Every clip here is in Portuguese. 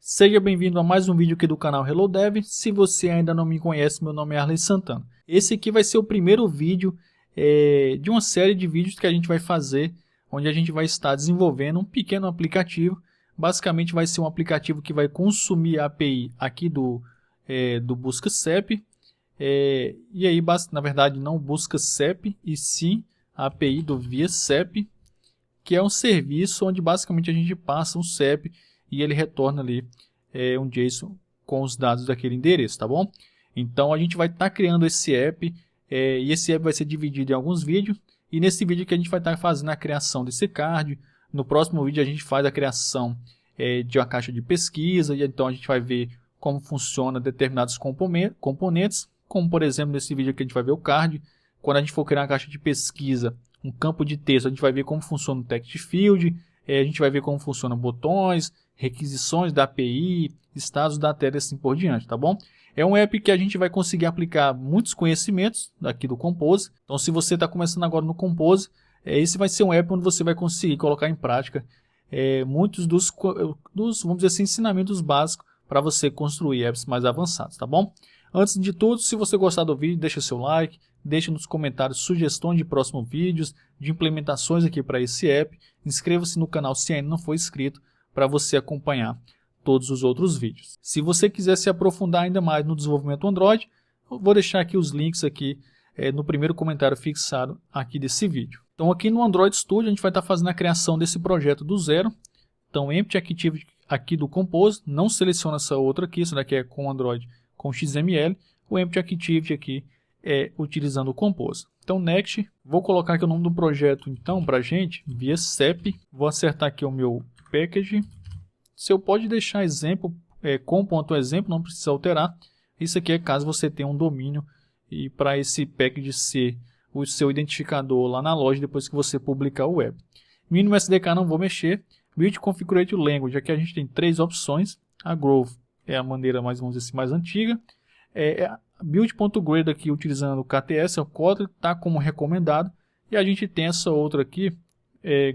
Seja bem-vindo a mais um vídeo aqui do canal Hello Dev. Se você ainda não me conhece, meu nome é Arley Santana. Esse aqui vai ser o primeiro vídeo de uma série de vídeos que a gente vai fazer, onde a gente vai estar desenvolvendo um pequeno aplicativo. Basicamente vai ser um aplicativo que vai consumir a API aqui do Busca CEP. E aí, na verdade, não busca CEP, e sim a API do Via CEP, que é um serviço onde basicamente a gente passa um CEP e ele retorna ali um JSON com os dados daquele endereço, tá bom? Então a gente vai estar criando esse app e esse app vai ser dividido em alguns vídeos, e nesse vídeo que a gente vai estar fazendo a criação desse card. No próximo vídeo a gente faz a criação de uma caixa de pesquisa, e então a gente vai ver como funciona determinados componentes, como por exemplo nesse vídeo aqui a gente vai ver o card. Quando a gente for criar uma caixa de pesquisa, um campo de texto, a gente vai ver como funciona o text field, a gente vai ver como funcionam botões, requisições da API, estados da tela e assim por diante, tá bom? É um app que a gente vai conseguir aplicar muitos conhecimentos aqui do Compose. Então, se você está começando agora no Compose, esse vai ser um app onde você vai conseguir colocar em prática muitos dos, vamos dizer assim, ensinamentos básicos para você construir apps mais avançados, tá bom? Antes de tudo, se você gostar do vídeo, deixa seu like, deixa nos comentários sugestões de próximos vídeos, de implementações aqui para esse app. Inscreva-se no canal se ainda não for inscrito, para você acompanhar todos os outros vídeos. Se você quiser se aprofundar ainda mais no desenvolvimento Android, eu vou deixar aqui os links aqui no primeiro comentário fixado aqui desse vídeo. Então aqui no Android Studio a gente vai estar fazendo a criação desse projeto do zero. Então Empty Activity aqui do Compose, não seleciona essa outra aqui, essa daqui é com Android com XML. O Empty Activity aqui é utilizando o Compose. Então Next, vou colocar aqui o nome do projeto então para a gente, via CEP. Vou acertar aqui o meu package. Se eu pode deixar exemplo com ponto exemplo, não precisa alterar. Isso aqui é caso você tenha um domínio e para esse package ser o seu identificador lá na loja depois que você publicar o web. Mínimo SDK não vou mexer. Build Configurated Language, aqui a gente tem três opções. A Grove é a maneira mais, vamos dizer assim, mais antiga. Build.grade aqui utilizando o KTS, é o Kotlin, está como recomendado. E a gente tem essa outra aqui,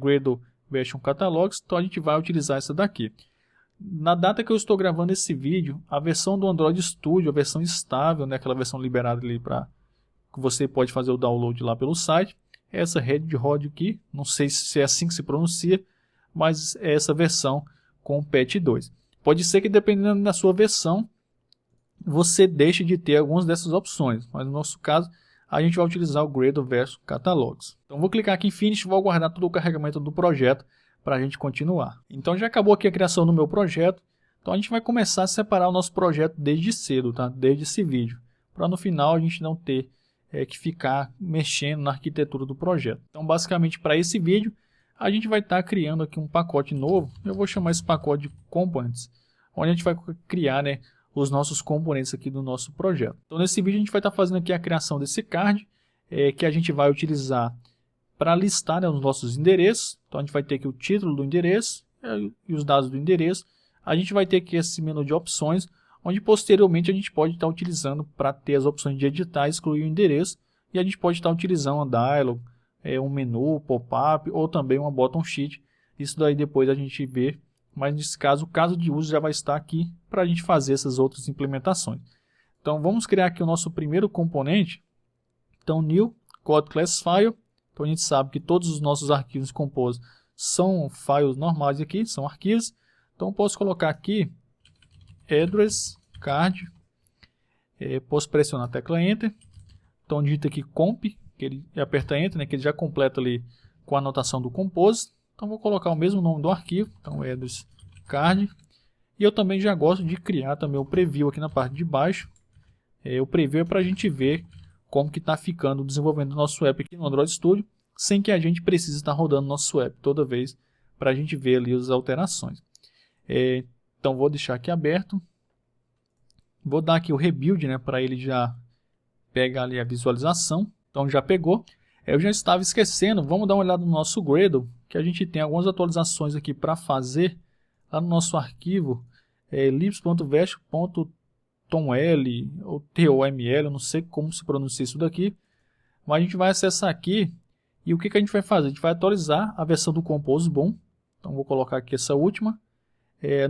Gradle Version Catalogs, então a gente vai utilizar essa daqui. Na data que eu estou gravando esse vídeo, a versão do Android Studio, a versão estável, né, aquela versão liberada ali para que você pode fazer o download lá pelo site, essa Red-Rod aqui, não sei se é assim que se pronuncia, mas é essa versão com o patch 2. Pode ser que dependendo da sua versão, você deixe de ter algumas dessas opções, mas no nosso caso, a gente vai utilizar o Gradle Version Catalogs. Então vou clicar aqui em Finish e vou aguardar todo o carregamento do projeto para a gente continuar. Então já acabou aqui a criação do meu projeto. Então a gente vai começar a separar o nosso projeto desde cedo, tá? Desde esse vídeo, para no final a gente não ter que ficar mexendo na arquitetura do projeto. Então basicamente para esse vídeo a gente vai estar criando aqui um pacote novo. Eu vou chamar esse pacote de Components, onde a gente vai criar, né, os nossos componentes aqui do nosso projeto. Então nesse vídeo a gente vai estar fazendo aqui a criação desse card, que a gente vai utilizar para listar, né, os nossos endereços. Então a gente vai ter aqui o título do endereço e os dados do endereço. A gente vai ter aqui esse menu de opções, onde posteriormente a gente pode estar utilizando para ter as opções de editar e excluir o endereço. E a gente pode estar utilizando um dialog, um menu, pop-up ou também uma button sheet. Isso daí depois a gente vê. Mas nesse caso, o caso de uso já vai estar aqui para a gente fazer essas outras implementações. Então vamos criar aqui o nosso primeiro componente. Então New Code Class File. Então a gente sabe que todos os nossos arquivos Compose são files normais aqui, são arquivos. Então eu posso colocar aqui address card. Posso pressionar a tecla Enter. Então digita aqui comp, que ele aperta Enter, né, que ele já completa ali com a anotação do Compose. Então vou colocar o mesmo nome do arquivo, então address card. E eu também já gosto de criar também o preview aqui na parte de baixo. O preview é para a gente ver como que está ficando o desenvolvimento do nosso app aqui no Android Studio, sem que a gente precise estar rodando nosso app toda vez para a gente ver ali as alterações. Então vou deixar aqui aberto. Vou dar aqui o rebuild, né, para ele já pegar ali a visualização. Então já pegou. Eu já estava esquecendo, vamos dar uma olhada no nosso Gradle, que a gente tem algumas atualizações aqui para fazer lá no nosso arquivo libs.version.toml ou toml, eu não sei como se pronuncia isso daqui, mas a gente vai acessar aqui e o que a gente vai fazer? A gente vai atualizar a versão do Compose Boom. Então vou colocar aqui essa última,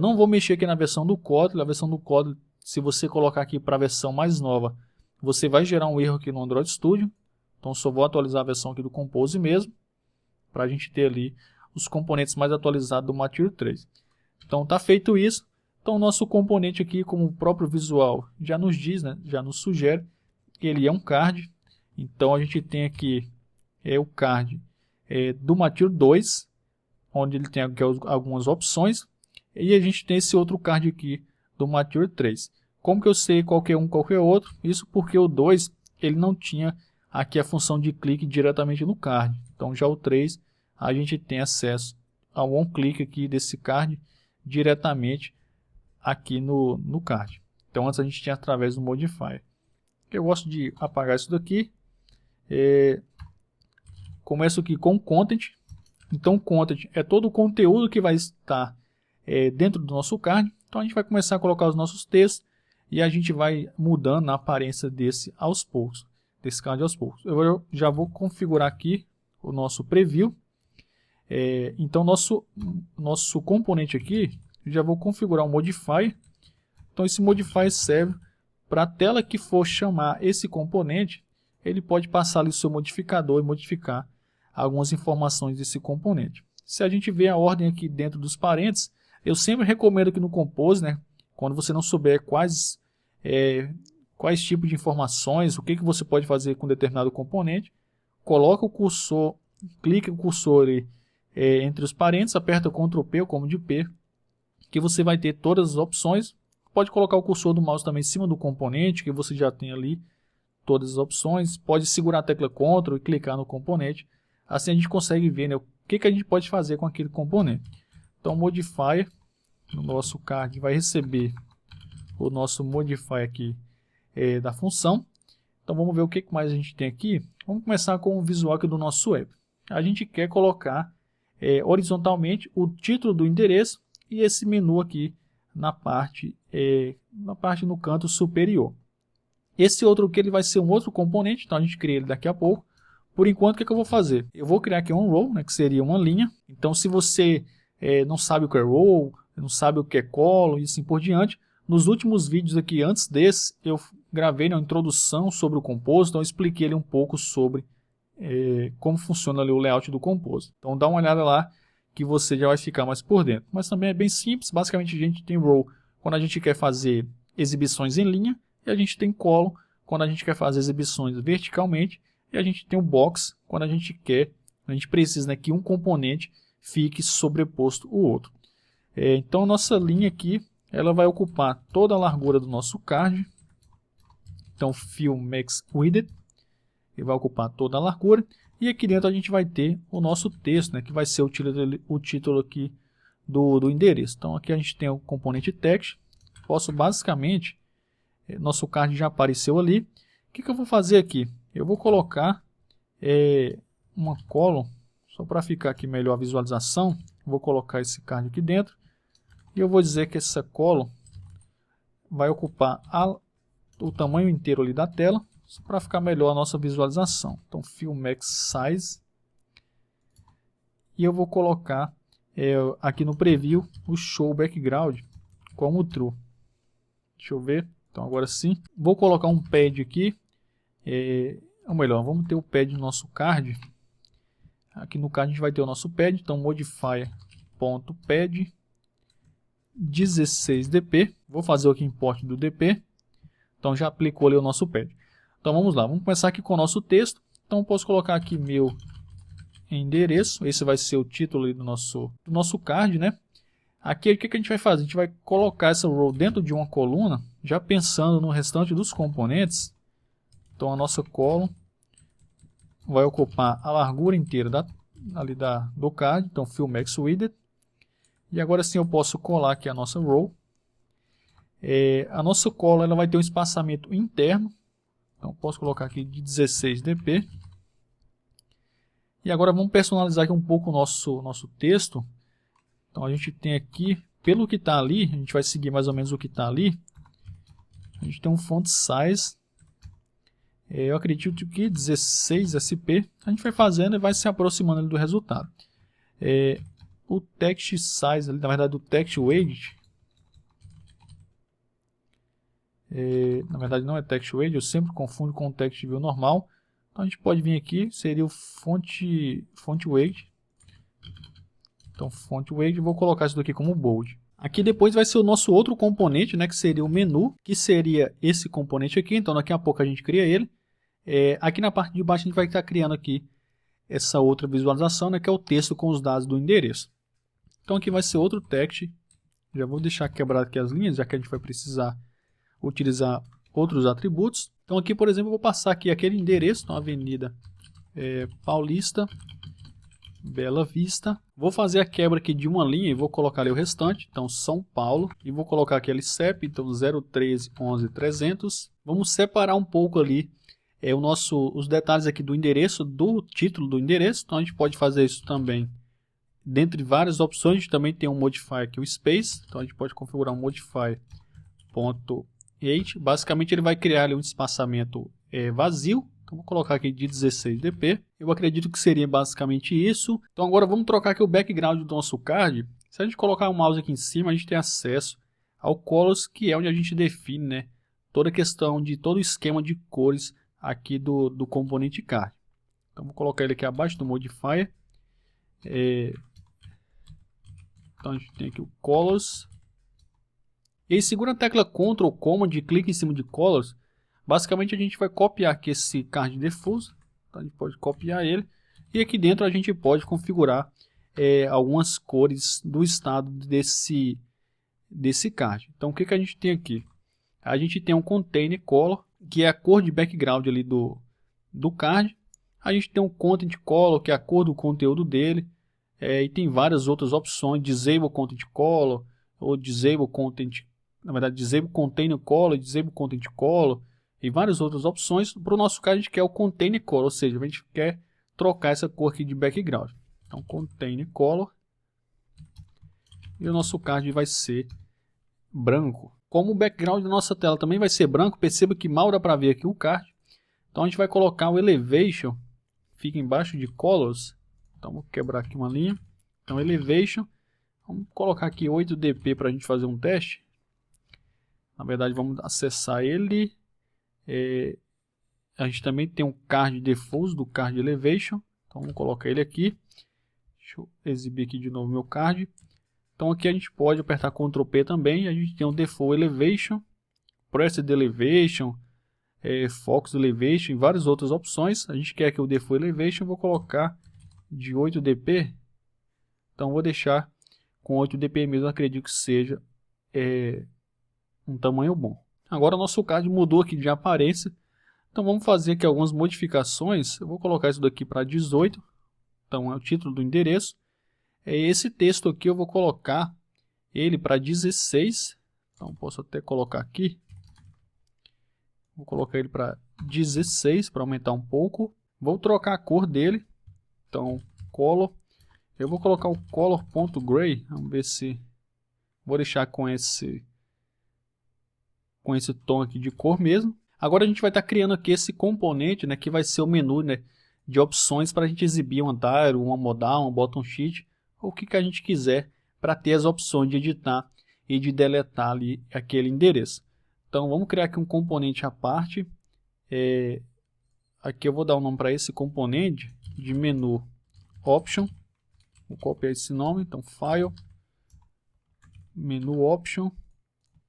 Não vou mexer aqui na versão do Kotlin. A versão do Kotlin, se você colocar aqui para a versão mais nova, você vai gerar um erro aqui no Android Studio. Então só vou atualizar a versão aqui do Compose mesmo, para a gente ter ali os componentes mais atualizados do Material 3. Então tá feito isso. Então o nosso componente aqui, como o próprio visual já nos diz, né, já nos sugere, ele é um card. Então a gente tem aqui o card do Material 2, onde ele tem aqui algumas opções. E a gente tem esse outro card aqui do Material 3. Como que eu sei qualquer um, qualquer outro? Isso porque o 2 ele não tinha aqui a função de clique diretamente no card. Então já o 3 a gente tem acesso ao on-click aqui desse card diretamente aqui no card. Então antes a gente tinha através do Modifier. Eu gosto de apagar isso daqui. Começo aqui com Content. Então Content é todo o conteúdo que vai estar dentro do nosso card. Então a gente vai começar a colocar os nossos textos e a gente vai mudando a aparência desse aos poucos, desse card aos poucos. Eu já vou configurar aqui o nosso preview. Então nosso componente aqui, já vou configurar um modifier. Então esse modifier serve para a tela que for chamar esse componente, ele pode passar ali o seu modificador e modificar algumas informações desse componente. Se a gente vê a ordem aqui dentro dos parênteses, eu sempre recomendo que no Compose, né, quando você não souber quais tipos de informações, o que você pode fazer com determinado componente, coloca o cursor, clica o cursor ali, entre os parênteses, aperta Ctrl P ou Command P, que você vai ter todas as opções. Pode colocar o cursor do mouse também em cima do componente, que você já tem ali todas as opções. Pode segurar a tecla Ctrl e clicar no componente. Assim a gente consegue ver, né, o que a gente pode fazer com aquele componente. Então, Modifier, no nosso card, vai receber o nosso Modifier aqui da função. Então, vamos ver o que mais a gente tem aqui. Vamos começar com o visual aqui do nosso web. A gente quer colocar horizontalmente o título do endereço e esse menu aqui na parte no canto superior. Esse outro aqui ele vai ser um outro componente, então a gente cria ele daqui a pouco. Por enquanto, o que eu vou fazer? Eu vou criar aqui um row, né, que seria uma linha. Então, se você não sabe o que é row, não sabe o que é column e assim por diante, nos últimos vídeos aqui antes desse, eu gravei uma introdução sobre o Compose, então eu expliquei ali um pouco sobre como funciona ali o layout do Compose. Então dá uma olhada lá que você já vai ficar mais por dentro. Mas também é bem simples, basicamente a gente tem row quando a gente quer fazer exibições em linha, e a gente tem column quando a gente quer fazer exibições verticalmente, e a gente tem o box quando a gente precisa, né, que um componente fique sobreposto o outro. Então a nossa linha aqui, ela vai ocupar toda a largura do nosso card. Então Fill Max Width, ele vai ocupar toda a largura. E aqui dentro a gente vai ter o nosso texto, né, que vai ser o título aqui do endereço. Então aqui a gente tem o componente text. Posso basicamente, nosso card já apareceu ali. O que eu vou fazer aqui? Eu vou colocar uma column, só para ficar aqui melhor a visualização. Vou colocar esse card aqui dentro. E eu vou dizer que essa column vai ocupar o tamanho inteiro ali da tela, para ficar melhor a nossa visualização. Então, Fill Max Size. E eu vou colocar aqui no preview o Show Background como True. Deixa eu ver. Então, agora sim. Vou colocar um pad aqui. Ou melhor, vamos ter o pad do nosso card. Aqui no card a gente vai ter o nosso pad. Então, modifier.pad 16dp. Vou fazer aqui o import do dp. Então, já aplicou ali o nosso pad. Então vamos lá, vamos começar aqui com o nosso texto. Então eu posso colocar aqui meu endereço, esse vai ser o título do nosso card, né? Aqui o que a gente vai fazer? A gente vai colocar essa row dentro de uma coluna, já pensando no restante dos componentes. Então a nossa column vai ocupar a largura inteira do card, então Fill Max Width. E agora sim eu posso colar aqui a nossa row. A nossa column ela vai ter um espaçamento interno. Então, posso colocar aqui de 16dp. E agora vamos personalizar aqui um pouco o nosso texto. Então, a gente tem aqui, pelo que está ali, a gente vai seguir mais ou menos o que está ali. A gente tem um font size. Eu acredito que 16 SP. A gente vai fazendo e vai se aproximando do resultado. o text size, na verdade o text weight, na verdade não é text weight, eu sempre confundo com o text view normal. Então a gente pode vir aqui, seria o font weight. Então font weight, vou colocar isso daqui como bold. Aqui depois vai ser o nosso outro componente, né, que seria o menu, que seria esse componente aqui. Então daqui a pouco a gente cria ele. Aqui na parte de baixo a gente vai estar criando aqui essa outra visualização, né, que é o texto com os dados do endereço. Então aqui vai ser outro text. Já vou deixar quebrado aqui as linhas, já que a gente vai precisar utilizar outros atributos. Então aqui, por exemplo, eu vou passar aqui aquele endereço, então Avenida Paulista, Bela Vista. Vou fazer a quebra aqui de uma linha e vou colocar ali o restante, então São Paulo, e vou colocar aquele CEP, então 01311-300. Vamos separar um pouco ali os detalhes aqui do endereço, do título do endereço. Então a gente pode fazer isso também. Dentre várias opções, a gente também tem um modifier aqui, o space. Então a gente pode configurar um modifier .8. Basicamente ele vai criar ali um espaçamento vazio. Então vou colocar aqui de 16 dp. Eu acredito que seria basicamente isso. Então agora vamos trocar aqui o background do nosso card. Se a gente colocar o mouse aqui em cima, a gente tem acesso ao Colors, que é onde a gente define, né, toda a questão de todo o esquema de cores aqui do componente card. Então vou colocar ele aqui abaixo do modifier. Então a gente tem aqui o Colors. E aí segura a tecla Ctrl Command e clica em cima de Colors. Basicamente a gente vai copiar aqui esse card default. Então a gente pode copiar ele. E aqui dentro a gente pode configurar algumas cores do estado desse card. Então o que a gente tem aqui? A gente tem um Container Color, que é a cor de background ali do card. A gente tem um Content Color, que é a cor do conteúdo dele. E tem várias outras opções, Disable Content Color, ou Disable Content, na verdade Disable Container Color, Disable Content Color, e várias outras opções. Para o nosso caso a gente quer o Container Color, ou seja, a gente quer trocar essa cor aqui de background. Então Container Color, e o nosso card vai ser branco. Como o background da nossa tela também vai ser branco, perceba que mal dá para ver aqui o card. Então a gente vai colocar o Elevation, fica embaixo de Colors. Então vou quebrar aqui uma linha. Então Elevation, vamos colocar aqui 8 dp para a gente fazer um teste. Na verdade vamos acessar ele. A gente também tem um card default do card Elevation. Então vamos colocar ele aqui. Deixa eu exibir aqui de novo meu card. Então aqui a gente pode apertar Ctrl P também. A gente tem o Default Elevation, Pressed Elevation, Focus Elevation e várias outras opções. A gente quer que o Default Elevation, vou colocar de 8 dp. Então vou deixar com 8 dp mesmo, acredito que seja um tamanho bom. Agora o nosso card mudou aqui de aparência. Então vamos fazer aqui algumas modificações. Eu vou colocar isso daqui para 18. Então é o título do endereço. Esse texto aqui eu vou colocar ele para 16. Então posso até colocar aqui. Vou colocar ele para 16 para aumentar um pouco. Vou trocar a cor dele. Então color. Eu vou colocar o color.gray. Vamos ver se vou deixar com esse tom aqui de cor mesmo. Agora a gente vai estar criando aqui esse componente, né, que vai ser o menu, né, de opções para a gente exibir um diário, uma modal, um bottom sheet, ou o que a gente quiser para ter as opções de editar e de deletar ali aquele endereço. Então vamos criar aqui um componente à parte. Aqui eu vou dar o nome para esse componente de menu option. Vou copiar esse nome, então file, menu option.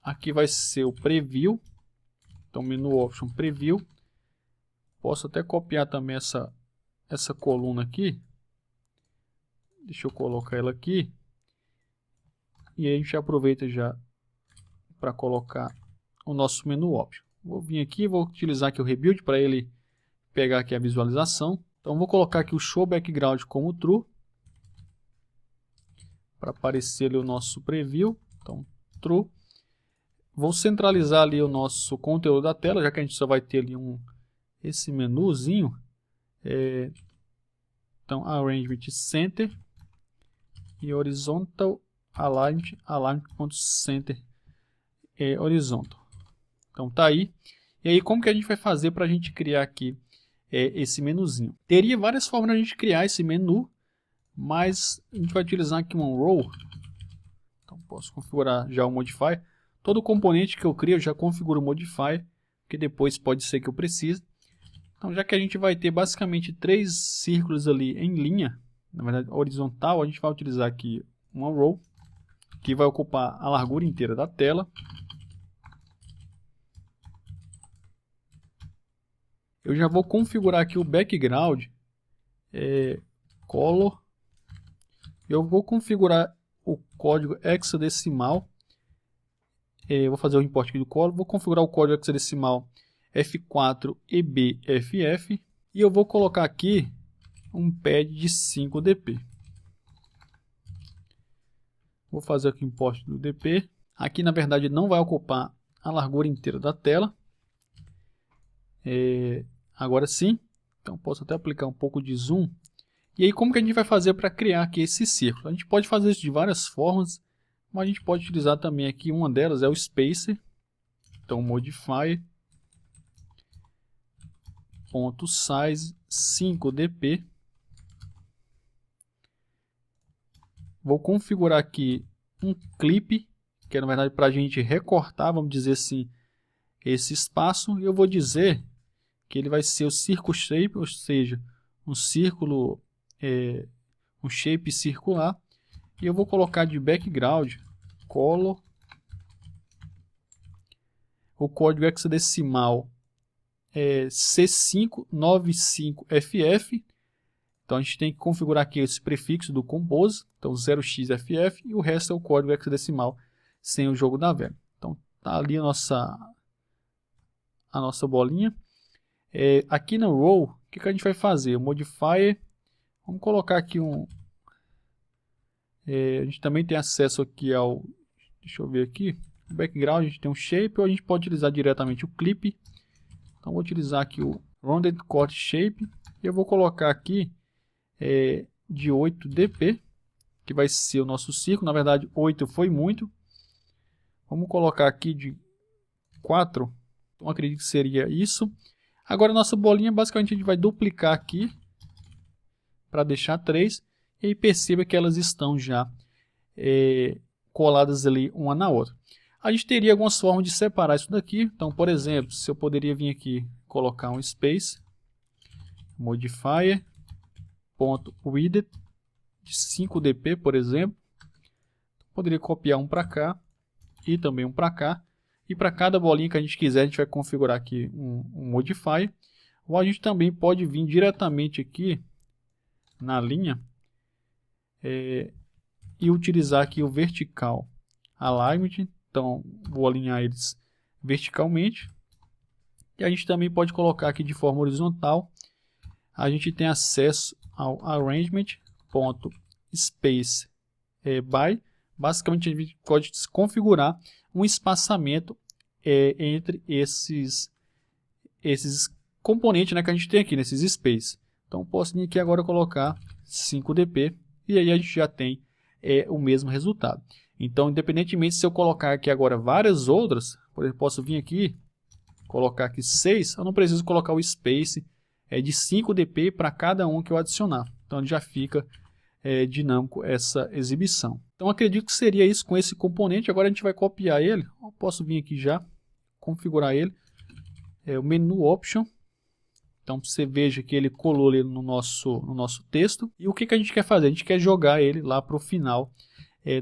Aqui vai ser o preview. Então menu option preview. Posso até copiar também essa coluna aqui. Deixa eu colocar ela aqui. E aí a gente aproveita já para colocar o nosso menu option. Vou vir aqui, vou utilizar aqui o rebuild para ele pegar aqui a visualização. Então vou colocar aqui o show background como true, para aparecer ali o nosso preview. Então true. Vou centralizar ali o nosso conteúdo da tela, já que a gente só vai ter ali esse menuzinho. Então Arrangement Center e Horizontal Alignment.Center Horizontal. Então tá aí. E aí como que a gente vai fazer para a gente criar aqui esse menuzinho? Teria várias formas de a gente criar esse menu. mas a gente vai utilizar aqui um row. Então posso configurar já o modify. Todo componente que eu crio eu já configuro o modify, que depois pode ser que eu precise. Então já que a gente vai ter basicamente 3 círculos ali em linha, na verdade horizontal, a gente vai utilizar aqui uma row, que vai ocupar a largura inteira da tela. Eu já vou configurar aqui o background, color. Eu vou configurar o código hexadecimal. Eu vou fazer o import aqui do color. Vou configurar o código hexadecimal F4EBFF. E eu vou colocar aqui um pad de 5dp. Vou fazer aqui o import do dp. Aqui na verdade não vai ocupar a largura inteira da tela. Agora sim. Então posso até aplicar um pouco de zoom. E aí como que a gente vai fazer para criar aqui esse círculo? A gente pode fazer isso de várias formas, mas a gente pode utilizar também aqui, uma delas é o spacer. Então modify .size 5dp. Vou configurar aqui um clip, que é na verdade para a gente recortar, vamos dizer assim, esse espaço. E eu vou dizer que ele vai ser o circle shape, ou seja, um círculo, um shape circular. E eu vou colocar de background color o código hexadecimal C595FF. Então a gente tem que configurar aqui esse prefixo do compose, então 0xFF, e o resto é o código hexadecimal sem o jogo da velha. Então tá ali a nossa bolinha. Aqui no row, o que a gente vai fazer? O modifier, vamos colocar aqui a gente também tem acesso aqui ao, deixa eu ver aqui, o background, a gente tem um shape, ou a gente pode utilizar diretamente o clip. Então vou utilizar aqui o rounded cut shape, e eu vou colocar aqui de 8dp, que vai ser o nosso círculo. Na verdade 8 foi muito, vamos colocar aqui de 4, então acredito que seria isso. Agora a nossa bolinha, basicamente a gente vai duplicar aqui para deixar 3, e aí perceba que elas estão já coladas ali uma na outra. A gente teria algumas formas de separar isso daqui. Então, por exemplo, se eu poderia vir aqui colocar um space modifier .width de 5dp, por exemplo. Poderia copiar um para cá e também um para cá. E para cada bolinha que a gente quiser, a gente vai configurar aqui um modifier. Ou a gente também pode vir diretamente aqui na linha e utilizar aqui o vertical alignment. Então, vou alinhar eles verticalmente. E a gente também pode colocar aqui de forma horizontal. A gente tem acesso ao arrangement.space by. Basicamente, a gente pode configurar um espaçamento entre esses componentes, né, que a gente tem aqui nesses space. Então, posso vir aqui agora colocar 5dp e aí a gente já tem o mesmo resultado. Então, independentemente se eu colocar aqui agora várias outras, por exemplo, posso vir aqui, colocar aqui 6, eu não preciso colocar o space de 5dp para cada um que eu adicionar. Então, já fica dinâmico essa exibição. Então, acredito que seria isso com esse componente. Agora a gente vai copiar ele. Eu posso vir aqui já, configurar ele. O menu option. Então, você veja que ele colou ali no nosso texto. E o que a gente quer fazer? A gente quer jogar ele lá para o final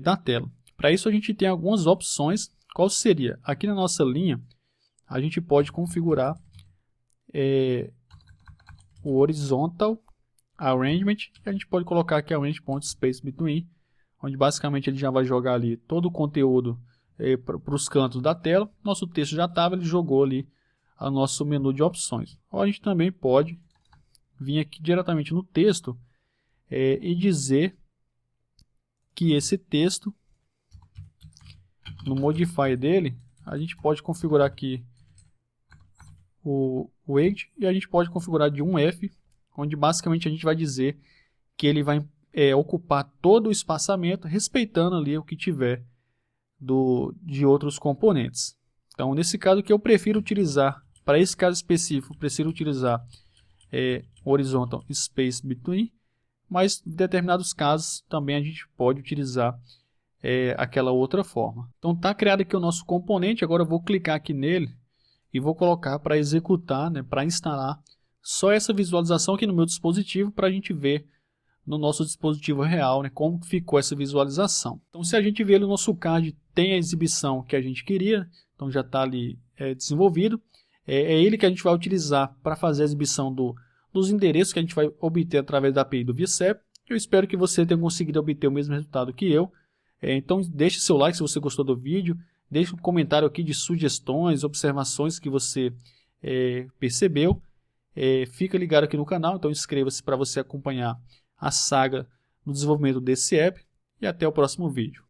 da tela. Para isso, a gente tem algumas opções. Qual seria? Aqui na nossa linha, a gente pode configurar o horizontal arrangement. A gente pode colocar aqui arrangement.space-between, onde basicamente ele já vai jogar ali todo o conteúdo para os cantos da tela. Nosso texto já estava, ele jogou ali o nosso menu de opções. Ou a gente também pode vir aqui diretamente no texto e dizer que esse texto, no modifier dele, a gente pode configurar aqui o weight, e a gente pode configurar de 1F, onde basicamente a gente vai dizer que ele vai ocupar todo o espaçamento, respeitando ali o que tiver de outros componentes. Então, nesse caso que eu prefiro utilizar, para esse caso específico, prefiro utilizar horizontal space between, mas em determinados casos também a gente pode utilizar aquela outra forma. Então está criado aqui o nosso componente, agora eu vou clicar aqui nele e vou colocar para executar, né, para instalar só essa visualização aqui no meu dispositivo para a gente ver no nosso dispositivo real, né, como ficou essa visualização. Então se a gente ver no nosso card tem a exibição que a gente queria, então já está ali desenvolvido, é ele que a gente vai utilizar para fazer a exibição dos endereços que a gente vai obter através da API do VCEP. Eu espero que você tenha conseguido obter o mesmo resultado que eu. Então deixe seu like se você gostou do vídeo, deixe um comentário aqui de sugestões, observações que você percebeu. Fica ligado aqui no canal, então inscreva-se para você acompanhar a saga no desenvolvimento desse app e até o próximo vídeo.